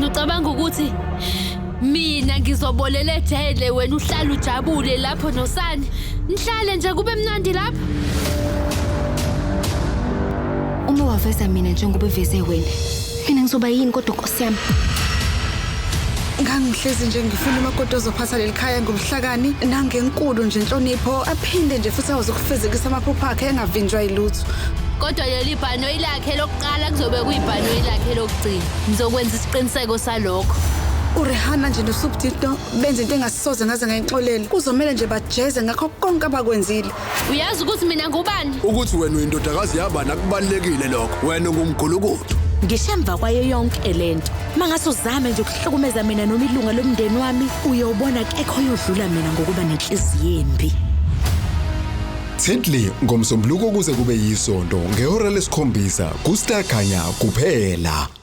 Wena ucabanga ukuthi mina ngizobolela ejele wena uhlala ujabule lapho noSani? Nihlale nje kube mnandi lapha. Uma waveza mina njengoba uveze wena, mina ngizoba yini kodwa Nkosi yami? Ngangihlezi nje ngifuna umakoti ozophatha leli khaya ngomhlakani nangenkulu nje inhlonipho, aphinde nje futhi awuzokufezekisa amaphupho akhe engavinjwa yilutho. Kodwa leli bhanoyi lakhe lokuqala kuzobe kuyibhanoyi lakhe lokugcina. Ngizokwenza isiqiniseko salokho. uRihanna nje noSubdito benza into engasisoze ngaze ngayixolela. Kuzomela nje bajeze ngakho konke abakwenzile. Uyazi ukuthi mina ngubani? Ukuthi wena uyindodakazi yabani akubalekile lokho. Wena ungumgulukudu. Ngishamva kwayo yonke lento. Mangase uzame nje ukuhlukumeza mina noma ilunga lomndeni wami, uyobona kekho yodlula mina ngokuba nenhliziyo embi. Thirdly ngomsombuluko kuze kube yisonto ngehora lesikhombisa ku Star Khanya kuphela.